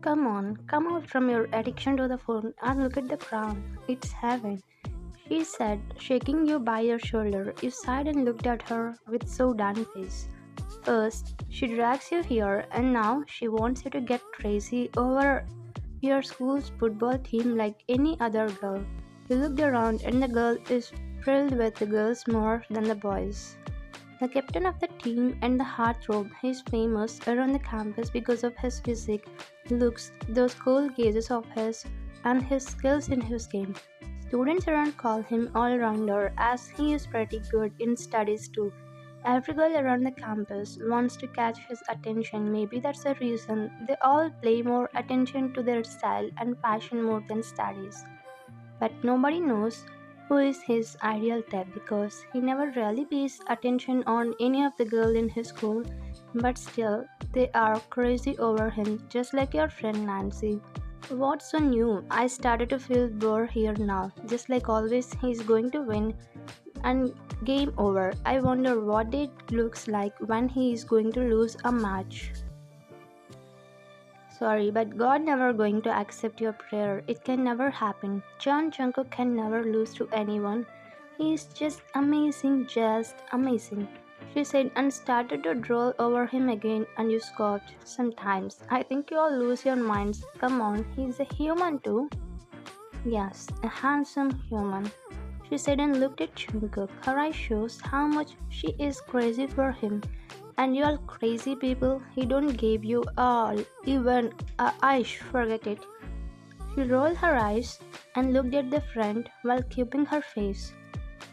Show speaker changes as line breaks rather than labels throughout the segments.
Come on, come out from your addiction to the phone and look at the ground. It's heaven, she said, shaking you by your shoulder. You sighed and looked at her with so done face. First, she drags you here, and now she wants you to get crazy over your school's football team like any other girl. You looked around, and the girl is filled with the girls more than the boys. The captain of the team and the heartthrob, he is famous around the campus because of his physique, looks, those cool gazes of his, and his skills in his game. Students around call him all-rounder as he is pretty good in studies too. Every girl around the campus wants to catch his attention. Maybe that's the reason they all pay more attention to their style and fashion more than studies. But nobody knows who is his ideal type because he never really pays attention on any of the girls in his school, but still they are crazy over him just like your friend Nancy. What's so new? I started to feel bored here now. Just like always, he's going to win and game over. I wonder what it looks like when he is going to lose a match. Sorry, but God never going to accept your prayer. It can never happen. John Jungkook can never lose to anyone. He is just amazing. She said and started to drool over him again and you scoffed. Sometimes I think you all lose your minds. Come on, he's a human too. Yes, a handsome human. She said and looked at Jungkook. Her eyes shows how much she is crazy for him. And you all crazy people, he don't give you all, even a ish, forget it. She rolled her eyes and looked at the friend while keeping her face.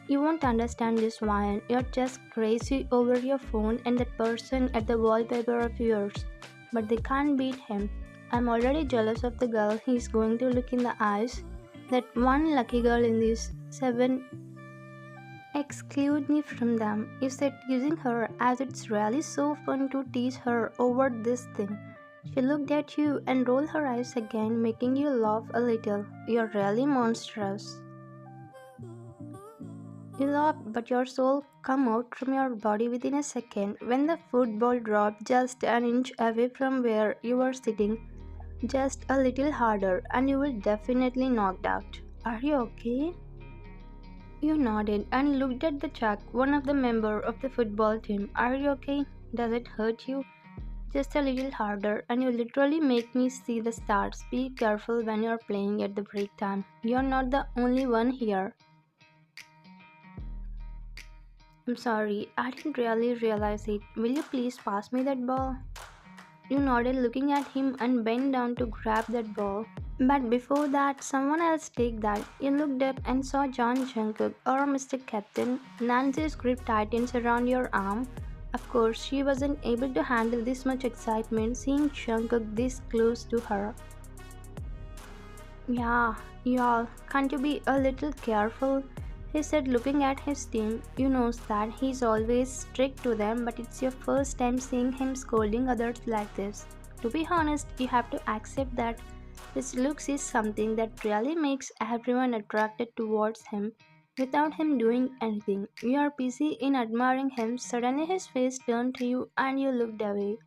You won't understand this one, you're just crazy over your phone and that person at the wallpaper of yours. But they can't beat him. I'm already jealous of the girl he's going to look in the eyes. That one lucky girl in these 7. Exclude me from them. You said using her as it's really so fun to tease her over this thing. She looked at you and rolled her eyes again, making you laugh a little. You're really monstrous. You laugh, but your soul come out from your body within a second when the football dropped just an inch away from where you were sitting. Just a little harder, and you will definitely knocked out. Are you okay? You nodded and looked at the Chuck, one of the members of the football team. Are you okay? Does it hurt you? Just a little harder, and you literally make me see the stars. Be careful when you're playing at the break time. You're not the only one here. I'm sorry, I didn't really realize it. Will you please pass me that ball? You nodded, looking at him, and bent down to grab that ball. But before that, someone else take that. You looked up and saw John Jungkook, or Mr. Captain. Nancy's grip tightens around your arm. Of course, she wasn't able to handle this much excitement seeing Jungkook this close to her. Yeah, y'all, can't you be a little careful? He said, looking at his team. You knows that he's always strict to them, but it's your first time seeing him scolding others like this. To be honest, you have to accept that his looks is something that really makes everyone attracted towards him without him doing anything. You are busy in admiring him. Suddenly his face turned to you and you looked away.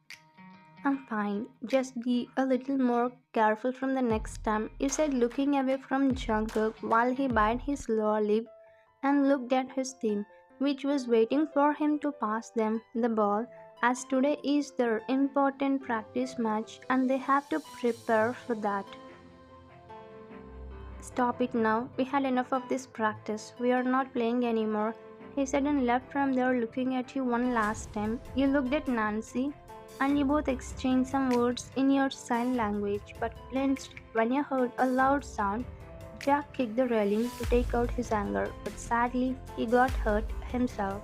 I'm fine. Just be a little more careful from the next time, you said, looking away from Jungkook while he bit his lower lip and looked at his team, which was waiting for him to pass them the ball, as today is their important practice match and they have to prepare for that. Stop it now, we had enough of this practice, we are not playing anymore, he said and left from there looking at you one last time. You looked at Nancy and you both exchanged some words in your sign language but flinched when you heard a loud sound. Jack kicked the railing to take out his anger, but sadly, he got hurt himself.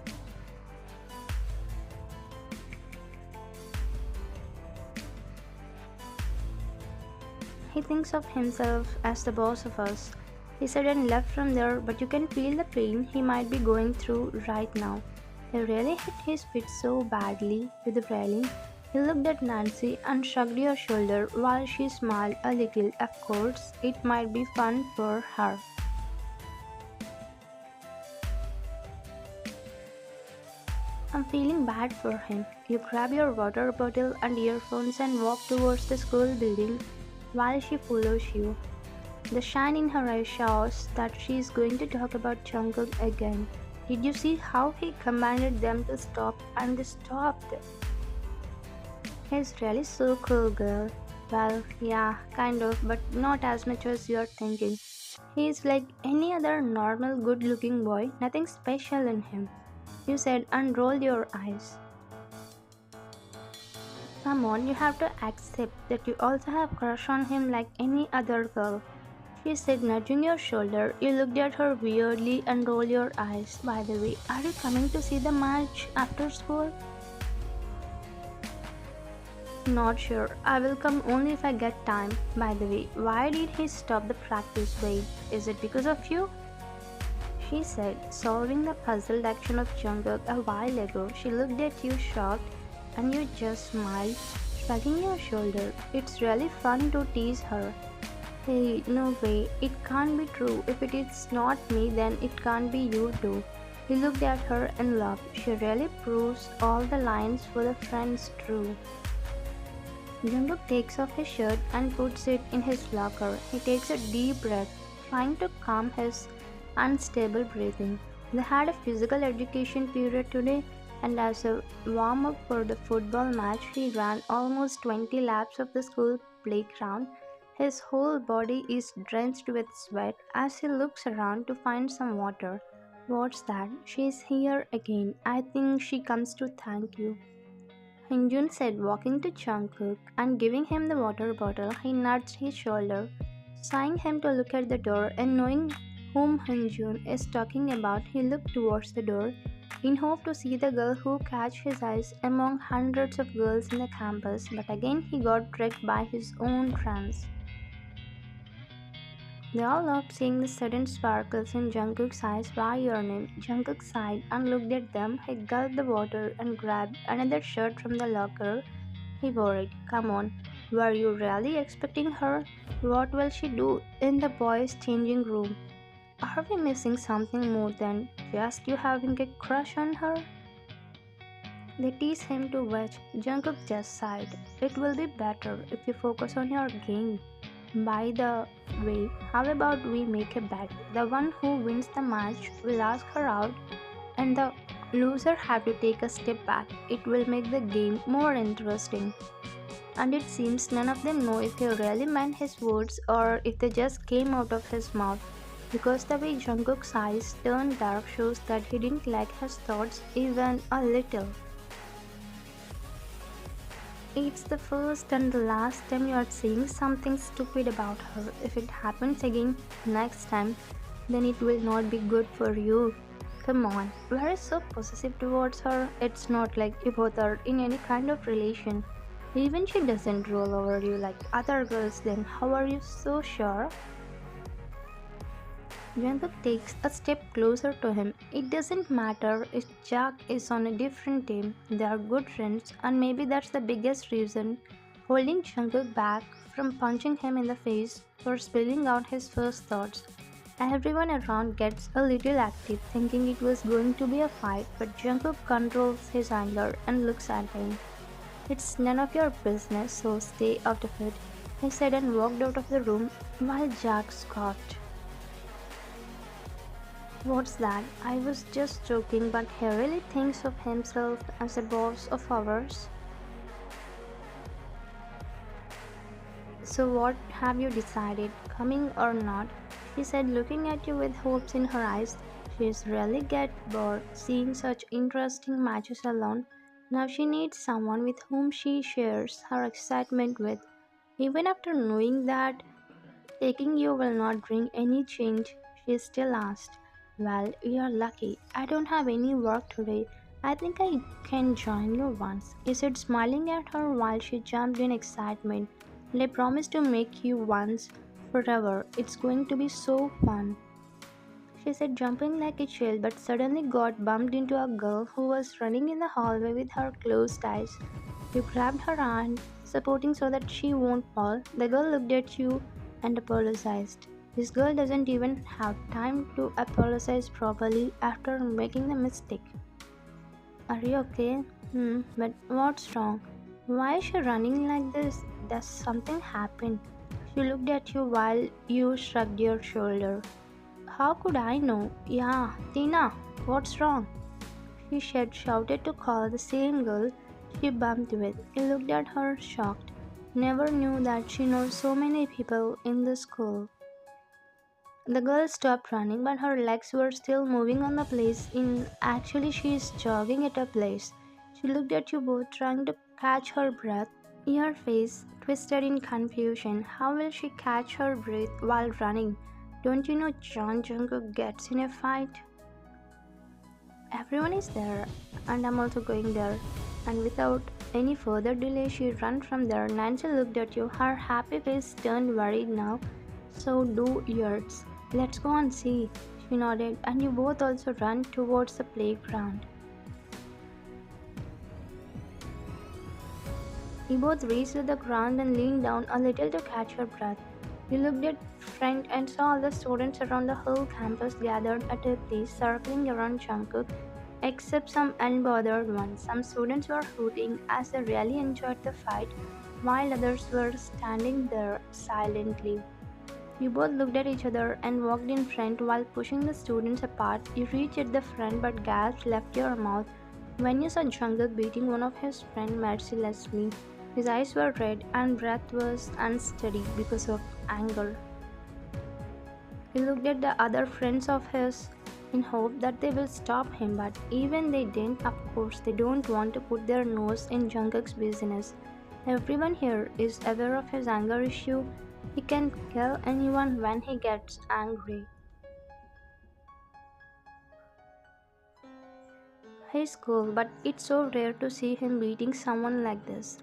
He thinks of himself as the boss of us, he said and left from there, but you can feel the pain he might be going through right now. He really hit his feet so badly with the railing. He looked at Nancy and shrugged her shoulder while she smiled a little. Of course, it might be fun for her. I'm feeling bad for him. You grab your water bottle and earphones and walk towards the school building. while she follows you. The shine in her eyes shows that she is going to talk about Jungkook again. Did you see how he commanded them to stop and they stopped? He's really so cool, girl. Well, yeah, kind of, but not as much as you're thinking. He's like any other normal, good looking boy, nothing special in him. You said, and rolled your eyes. Come on, you have to accept that you also have crush on him like any other girl. She said, nudging your shoulder. You looked at her weirdly and rolled your eyes. By the way, are you coming to see the match after school? Not sure. I will come only if I get time. By the way, why did he stop the practice? Wait, is it because of you? She said, solving the puzzled action of Jungkook a while ago. She looked at you shocked and you just smiled, shrugging your shoulder. It's really fun to tease her. Hey, no way, it can't be true. If it is not me, then it can't be you too. He looked at her and laughed. She really proves all the lines for the friends true. Jungkook takes off his shirt and puts it in his locker. He takes a deep breath, trying to calm his unstable breathing. They had a physical education period today, and as a warm up for the football match, he ran almost 20 laps of the school playground. His whole body is drenched with sweat as he looks around to find some water. What's that? She's here again. I think she comes to thank you. Hyunjun said, walking to Jungkook and giving him the water bottle. He nudged his shoulder, sighing him to look at the door, and knowing whom Hyunjun is talking about, he looked towards the door in hope to see the girl who catch his eyes among hundreds of girls in the campus, but again he got tricked by his own trance. They all loved seeing the sudden sparkles in Jungkook's eyes. Why your name? Jungkook sighed and looked at them. He gulped the water and grabbed another shirt from the locker. He worried. Come on, were you really expecting her? What will she do in the boys' changing room? Are we missing something more than just you having a crush on her? They teased him to which Jungkook just sighed. It will be better if you focus on your game. By the way, how about we make a bet? The one who wins the match will ask her out, and the loser have to take a step back. It will make the game more interesting. And it seems none of them know if he really meant his words or if they just came out of his mouth. Because the way Jungkook's eyes turned dark shows that he didn't like his thoughts even a little. It's the first and the last time you are saying something stupid about her. If it happens again next time, then it will not be good for you. Come on, we are so possessive towards her. It's not like you both are in any kind of relation. Even she doesn't roll over you like other girls, then how are you so sure? Jungkook takes a step closer to him. It doesn't matter if Jack is on a different team, they are good friends, and maybe that's the biggest reason holding Jungkook back from punching him in the face for spilling out his first thoughts. Everyone around gets a little active, thinking it was going to be a fight, but Jungkook controls his anger and looks at him. It's none of your business, so stay out of it, he said and walked out of the room while Jack scoffed. What's that? I was just joking, but he really thinks of himself as a boss of ours. So, what have you decided, coming or not? She said, looking at you with hopes in her eyes. She's really get bored seeing such interesting matches alone. Now she needs someone with whom she shares her excitement with. Even after knowing that taking you will not bring any change, she still asked. Well, you're lucky. I don't have any work today. I think I can join you once. He said, smiling at her while she jumped in excitement. And I promise to make you once forever. It's going to be so fun. She said, jumping like a child, but suddenly got bumped into a girl who was running in the hallway with her closed eyes. You grabbed her hand, supporting so that she won't fall. The girl looked at you and apologized. This girl doesn't even have time to apologize properly after making the mistake. Are you okay? But what's wrong? Why is she running like this? Does something happen? She looked at you while you shrugged your shoulder. How could I know? Yeah, Tina, what's wrong? She shouted to call the same girl she bumped with. He looked at her shocked. Never knew that she knows so many people in the school. The girl stopped running, but her legs were still moving on the place. In actually, she is jogging at a place. She looked at you both, trying to catch her breath. Your face twisted in confusion. How will she catch her breath while running? Don't you know Jungkook gets in a fight? Everyone is there, and I'm also going there. And without any further delay, she ran from there. Nancy looked at you. Her happy face turned worried now. So do yours. Let's go and see. She nodded, and you both also ran towards the playground. You both reached the ground and leaned down a little to catch your breath. You looked at front and saw all the students around the whole campus gathered at a place circling around Jungkook, except some unbothered ones. Some students were hooting as they really enjoyed the fight, while others were standing there silently. You both looked at each other and walked in front while pushing the students apart. You reached at the front, but gasps left your mouth when you saw Jungkook beating one of his friends mercilessly. His eyes were red and breath was unsteady because of anger. He looked at the other friends of his in hope that they will stop him, but even they didn't. Of course, they don't want to put their nose in Jungkook's business. Everyone here is aware of his anger issue. He can kill anyone when he gets angry. He's cool, but it's so rare to see him beating someone like this.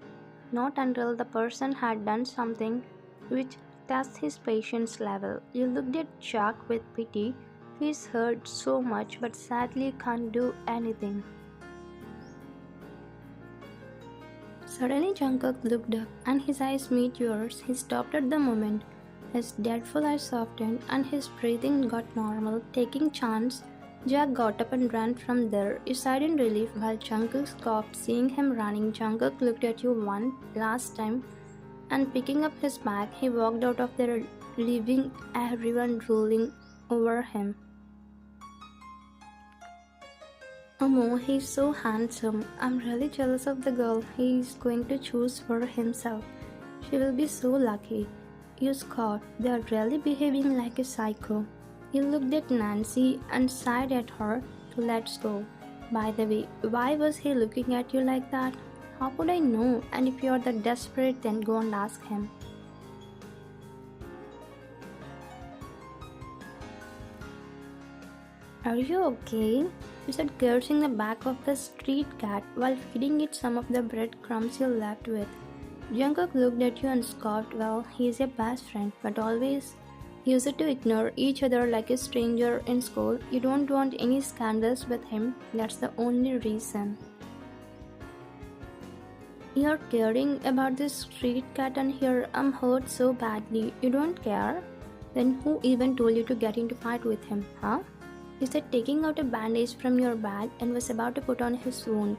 Not until the person had done something which tests his patience level. You looked at Chuck with pity. He's hurt so much, but sadly can't do anything. Suddenly Jungkook looked up and his eyes met yours. He stopped at the moment. His dreadful eyes softened and his breathing got normal. Taking chance, Jack got up and ran from there. You sighed in relief while Jungkook scoffed seeing him running. Jungkook looked at you one last time and picking up his bag, he walked out of there, leaving everyone drooling over him. Oh, he's so handsome. I'm really jealous of the girl he's going to choose for himself. She will be so lucky. You scoffed. They are really behaving like a psycho. You looked at Nancy and sighed at her to let's go. By the way, why was he looking at you like that? How could I know? And if you're that desperate, then go and ask him. Are you okay? You said, cursing the back of the street cat while feeding it some of the breadcrumbs you left with. Jungkook looked at you and scoffed. Well, he's your best friend, but always use it to ignore each other like a stranger in school. You don't want any scandals with him. That's the only reason. You're caring about this street cat and here I'm hurt so badly. You don't care? Then who even told you to get into fight with him, huh? He said, taking out a bandage from your bag and was about to put on his wound.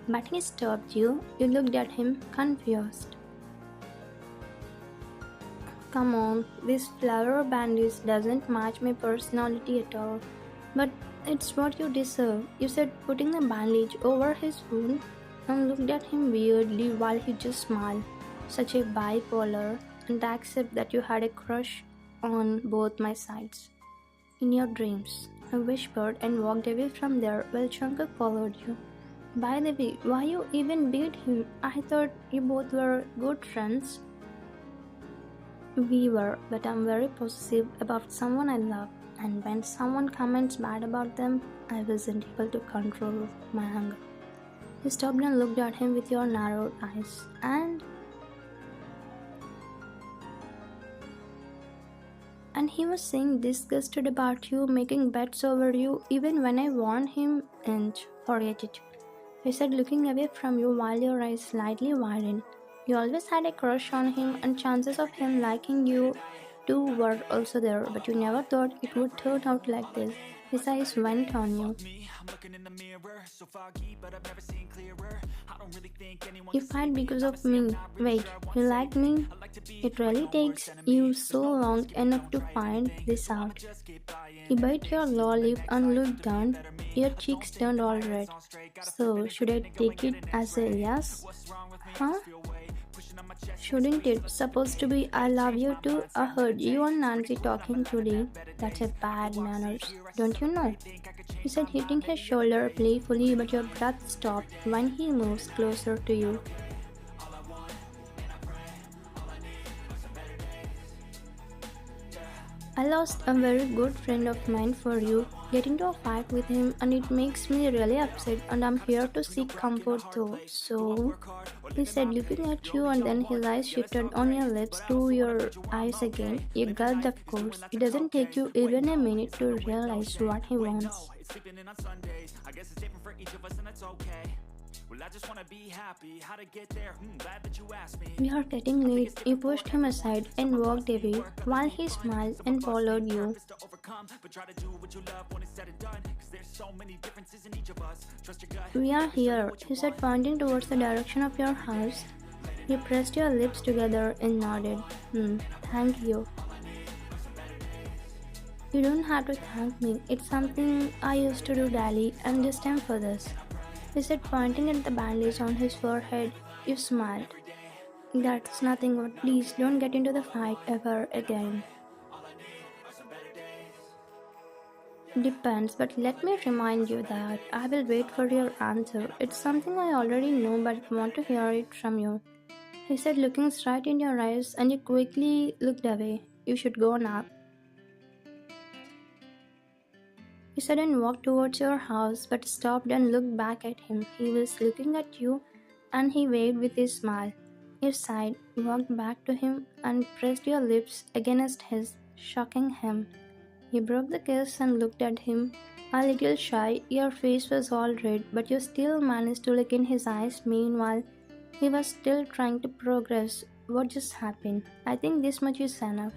But he stopped you. You looked at him, confused. Come on, this flower bandage doesn't match my personality at all. But it's what you deserve. You said, putting the bandage over his wound, and looked at him weirdly while he just smiled. Such a bipolar, and accept that you had a crush on both my sides. In your dreams. I whispered and walked away from there while Jungkook followed you. By the way, why you even beat him? I thought you both were good friends. We were, but I'm very possessive about someone I love, and when someone comments bad about them, I wasn't able to control my anger. You stopped and looked at him with your narrowed eyes, and he was saying disgusted about you, making bets over you, even when I warned him and forget it. He said, looking away from you while your eyes slightly widened. You always had a crush on him, and chances of him liking you two were also there, but you never thought it would turn out like this. His eyes went on you. You fight because of me. Wait, you like me? It really takes you so long enough to find this out. You bite your lower lip and look down. Your cheeks turned all red. So, should I take it as a yes? Huh? Shouldn't it? Supposed to be I love you too? I heard you and Nancy talking today. That's a bad manners. Don't you know? He said, hitting his shoulder playfully, but your breath stopped when he moves closer to you. I lost a very good friend of mine for you. Get into a fight with him and it makes me really upset and I'm here to seek comfort too. So, he said, looking at you, and then his eyes shifted on your lips to your eyes again. You gulped, of course. It doesn't take you even a minute to realize what he wants. We are getting late. You pushed him aside and walked away while he smiled and followed you. We are here, he said, pointing towards the direction of your house. You pressed your lips together and nodded. Thank you. You don't have to thank me. It's something I used to do daily, and this time for this. He said, pointing at the bandage on his forehead. You smiled. That's nothing, but please don't get into the fight ever again. Depends, but let me remind you that I will wait for your answer. It's something I already know, but want to hear it from you. He said, looking straight in your eyes, and you quickly looked away. You should go now. He said and walked towards your house, but stopped and looked back at him. He was looking at you, and he waved with his smile. You sighed, walked back to him, and pressed your lips against his, shocking him. You broke the kiss and looked at him. A little shy, your face was all red, but you still managed to look in his eyes. Meanwhile, he was still trying to progress. What just happened? I think this much is enough,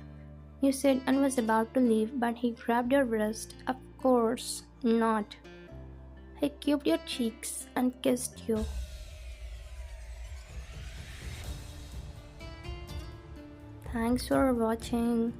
you said, and was about to leave, but he grabbed your wrist. Of course not. He cubed your cheeks and kissed you. Thanks for watching.